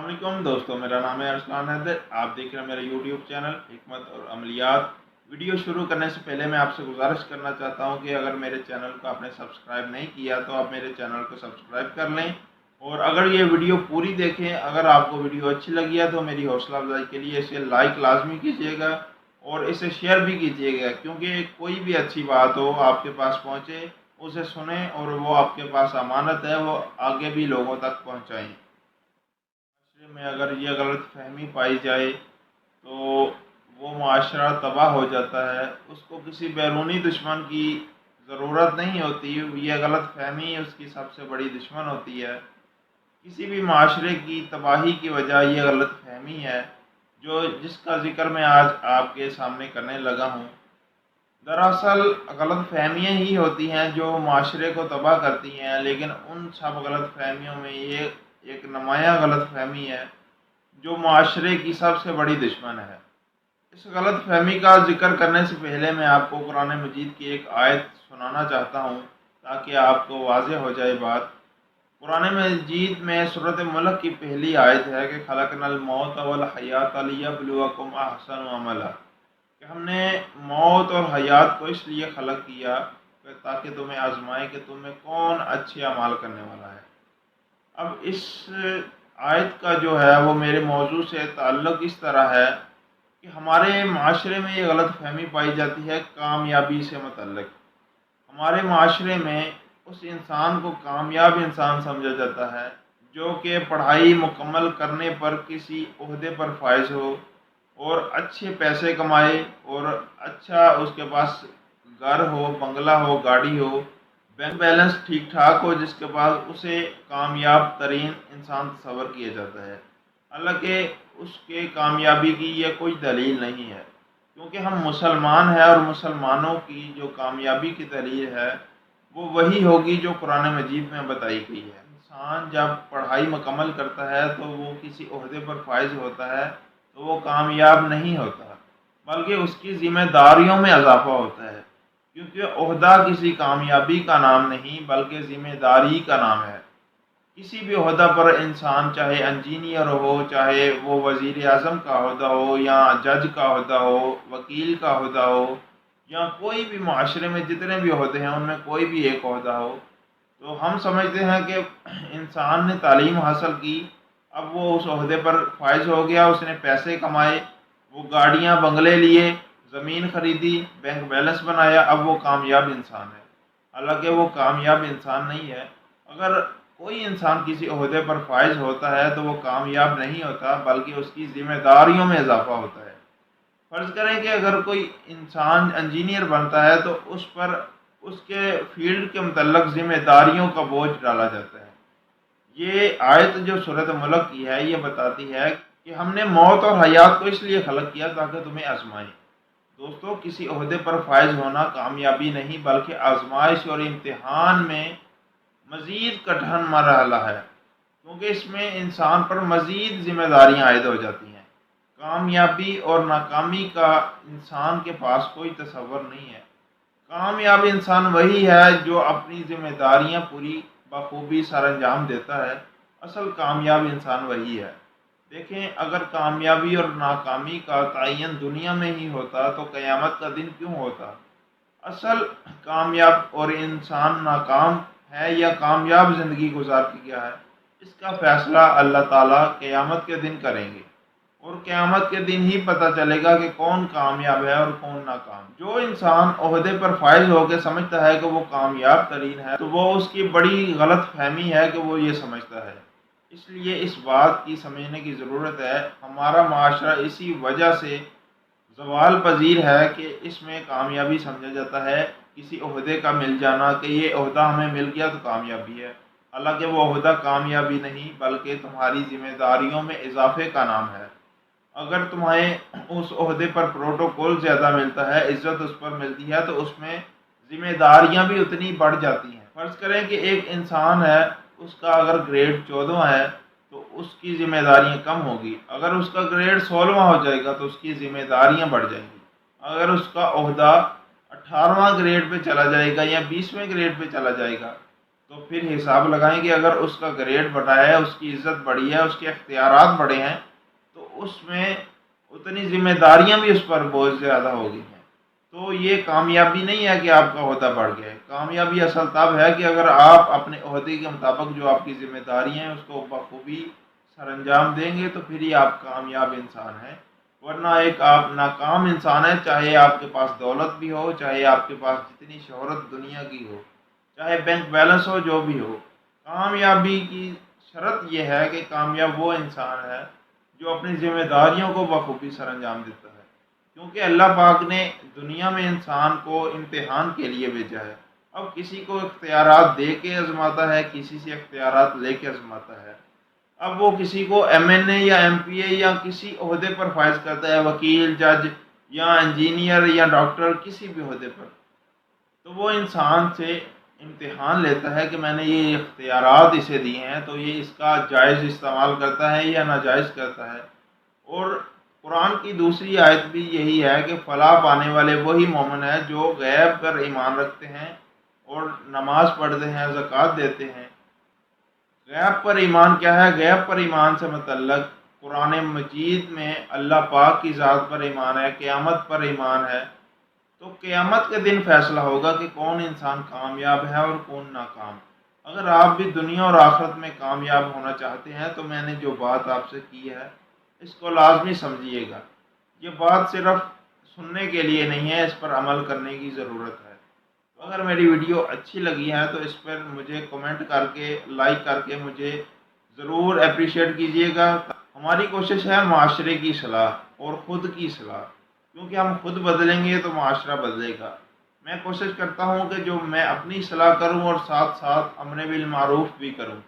अलैक्म दोस्तों, मेरा नाम है अरसलान हैदर। आप देख रहे हैं मेरा यूट्यूब चैनल हिकमत और अमलियात। वीडियो शुरू करने से पहले मैं आपसे गुजारिश करना चाहता हूं कि अगर मेरे चैनल को आपने सब्सक्राइब नहीं किया तो आप मेरे चैनल को सब्सक्राइब कर लें। और अगर ये वीडियो पूरी देखें, अगर आपको वीडियो अच्छी लगी है तो मेरी हौसला अफजाई के लिए इसे लाइक लाजमी कीजिएगा और इसे शेयर भी कीजिएगा, क्योंकि कोई भी अच्छी बात हो आपके पास पहुँचे, उसे सुने और वो आपके पास अमानत है, वो आगे भी लोगों तक पहुँचाएँ। में अगर ये गलत फहमी पाई जाए तो वो माशरा तबाह हो जाता है। उसको किसी बैरूनी दुश्मन की ज़रूरत नहीं होती, ये गलत फहमी उसकी सबसे बड़ी दुश्मन होती है। किसी भी माशरे की तबाही की वजह ये गलत फहमी है, जो जिसका ज़िक्र मैं आज आपके सामने करने लगा हूँ। दरअसल गलत फहमियाँ ही होती हैं जो माशरे को तबाह करती हैं, लेकिन उन सब गलत फहमियों में ये एक नुमायाँ गलत फहमी है जो माशरे की सबसे बड़ी दुश्मन है। इस गलत फहमी का जिक्र करने से पहले मैं आपको कुरान मजीद की एक आयत सुनाना चाहता हूँ, ताकि आपको वाज़ेह हो जाए बात। कुरान मजीद में सूरत मुल्क की पहली आयत है कि खलकनल मौत वल हयात लियब्लुवकुम अहसनु अमला, कि हमने मौत और हयात को इसलिए खलक किया कि ताकि तुम्हें आजमाए कि तुम्हें कौन अच्छे अमाल करने वाला है। अब इस आयत का जो है वो मेरे मौजू से ताल्लुक़ इस तरह है कि हमारे माशरे में ये गलत फहमी पाई जाती है कामयाबी से मुतल्लिक़। हमारे माशरे में उस इंसान को कामयाब इंसान समझा जाता है जो कि पढ़ाई मुकम्मल करने पर किसी ओहदे पर फाइज हो और अच्छे पैसे कमाए और अच्छा उसके पास घर हो, बंगला हो, गाड़ी हो, बैंक बैलेंस ठीक ठाक हो, जिसके पास उसे कामयाब तरीन इंसान तस्वर किया जाता है। हालांकि उसके कामयाबी की ये कोई दलील नहीं है, क्योंकि हम मुसलमान हैं और मुसलमानों की जो कामयाबी की दलील है वो वही होगी जो कुरान मजीद में बताई गई है। इंसान जब पढ़ाई मुकम्मल करता है तो वो किसी ओहदे पर फाइज होता है तो वो कामयाब नहीं होता, बल्कि उसकी ज़िम्मेदारियों में इजाफा होता है, क्योंकि ओहदा किसी कामयाबी का नाम नहीं बल्कि ज़िम्मेदारी का नाम है। किसी भी ओहदा पर इंसान चाहे इंजीनियर हो, चाहे वो वज़ीर आज़म का ओहदा हो या जज का ओहदा हो, वकील का ओहदा हो, या कोई भी माशरे में जितने भी ओहदे हैं उनमें कोई भी एक ओहदा हो, तो हम समझते हैं कि इंसान ने तालीम हासिल की, अब वो उस ओहदे पर फाइज हो गया, उसने पैसे कमाए, वो गाड़ियाँ बंगले लिए, ज़मीन खरीदी, बैंक बैलेंस बनाया, अब वो कामयाब इंसान है। हालांकि वो कामयाब इंसान नहीं है। अगर कोई इंसान किसी ओहदे पर फाइज होता है तो वो कामयाब नहीं होता, बल्कि उसकी ज़िम्मेदारियों में इजाफा होता है। फ़र्ज़ करें कि अगर कोई इंसान इंजीनियर बनता है तो उस पर उसके फील्ड के मुतल्लक ज़िम्मेदारियों का बोझ डाला जाता है। ये आयत जो सूरत मुल्क की है ये बताती है कि हमने मौत और हयात को इसलिए खलक किया ताकि तुम्हें आजमाएं। दोस्तों, किसी ओहदे पर फाइज होना कामयाबी नहीं बल्कि आजमाइश और इम्तिहान में मज़ीद कठिन मरहला है, क्योंकि इसमें इंसान पर मज़ीद ज़िम्मेदारियाँ आयद हो जाती हैं। कामयाबी और नाकामी का इंसान के पास कोई तसव्वुर नहीं है। कामयाब इंसान वही है जो अपनी ज़िम्मेदारियाँ पूरी बखूबी सरअंजाम देता है। असल कामयाब इंसान वही है। देखें, अगर कामयाबी और नाकामी का तयन दुनिया में ही होता तो क़यामत का दिन क्यों होता। असल कामयाब और इंसान नाकाम है या कामयाब ज़िंदगी गुजार के गया है, इसका फ़ैसला अल्लाह ताला क़यामत के दिन करेंगे, और क़यामत के दिन ही पता चलेगा कि कौन कामयाब है और कौन नाकाम। जो इंसान ओहदे पर फाइज होकर समझता है कि वो कामयाब तरीन है, तो वो उसकी बड़ी गलत फहमी है कि वो ये समझता है। इसलिए इस बात की समझने की ज़रूरत है, हमारा माशरा इसी वजह से ज़वाल पज़ीर है कि इसमें कामयाबी समझा जाता है किसी ओहदे का मिल जाना, कि ये ओहदा हमें मिल गया तो कामयाबी है। हालांकि वो ओहदा कामयाबी नहीं बल्कि तुम्हारी ज़िम्मेदारियों में इजाफे का नाम है। अगर तुम्हें उस ओहदे पर प्रोटोकॉल ज़्यादा मिलता है, इज़्ज़त उस पर मिलती है, तो उसमें ज़िम्मेदारियाँ भी उतनी बढ़ जाती हैं। फ़र्ज़ करें कि एक इंसान है, उसका अगर ग्रेड 14 है तो उसकी ज़िम्मेदारियाँ कम होगी। अगर उसका ग्रेड 16वां हो जाएगा तो उसकी ज़िम्मेदारियाँ बढ़ जाएंगी। अगर उसका ओहदा 18वां ग्रेड पे चला जाएगा या 20वें ग्रेड पे चला जाएगा تو پھر حساب لگائیں کہ اگر اس کا گریڈ بڑھا ہے، اس کی عزت بڑھی ہے، اس کے اختیارات بڑھے ہیں، تو اس میں اتنی ذمہ داریاں بھی اس پر بہت زیادہ ہو گئی ہیں۔ تو یہ کامیابی نہیں ہے کہ آپ کا عہدہ بڑھ گیا ہے، کامیابی اصل تب ہے کہ اگر آپ اپنے عہدے کے مطابق جو آپ کی ذمہ داریاں ہیں اس کو بخوبی سر انجام دیں گے تو پھر ہی آپ کامیاب انسان ہیں، ورنہ ایک آپ ناکام انسان ہے، چاہے آپ کے پاس دولت بھی ہو، چاہے آپ کے پاس جتنی شہرت دنیا کی ہو، چاہے بینک بیلنس ہو، جو بھی ہو۔ کامیابی کی شرط یہ ہے کہ کامیاب وہ انسان ہے جو اپنی ذمہ داریوں کو بخوبی سر انجام دیتا ہے، کیونکہ اللہ پاک نے دنیا میں انسان کو امتحان کے لیے بھیجا ہے۔ اب کسی کو اختیارات دے کے آزماتا ہے، کسی سے اختیارات لے کے آزماتا ہے۔ اب وہ کسی کو ایم این اے یا ایم پی اے یا کسی عہدے پر فائز کرتا ہے، وکیل، جج یا انجینئر یا ڈاکٹر، کسی بھی عہدے پر، تو وہ انسان سے امتحان لیتا ہے کہ میں نے یہ اختیارات اسے دیے ہیں تو یہ اس کا جائز استعمال کرتا ہے یا ناجائز کرتا ہے۔ اور قرآن کی دوسری آیت بھی یہی ہے کہ فلاح پانے والے وہی مومن ہیں جو غیب پر ایمان رکھتے ہیں اور نماز پڑھتے ہیں، زکوٰۃ دیتے ہیں۔ غیب پر ایمان کیا ہے؟ غیب پر ایمان سے متعلق قرآن مجید میں اللہ پاک کی ذات پر ایمان ہے، قیامت پر ایمان ہے۔ تو قیامت کے دن فیصلہ ہوگا کہ کون انسان کامیاب ہے اور کون ناکام۔ اگر آپ بھی دنیا اور آخرت میں کامیاب ہونا چاہتے ہیں تو میں نے جو بات آپ سے کی ہے اس کو لازمی سمجھیے گا۔ یہ بات صرف سننے کے لیے نہیں ہے، اس پر عمل کرنے کی ضرورت ہے۔ اگر میری ویڈیو اچھی لگی ہے تو اس پر مجھے کمنٹ کر کے، لائک کر کے مجھے ضرور اپریشیٹ کیجیے گا۔ ہماری کوشش ہے معاشرے کی اصلاح اور خود کی اصلاح، کیونکہ ہم خود بدلیں گے تو معاشرہ بدلے گا۔ میں کوشش کرتا ہوں کہ جو میں اپنی اصلاح کروں اور ساتھ ساتھ امر بالمعروف بھی کروں۔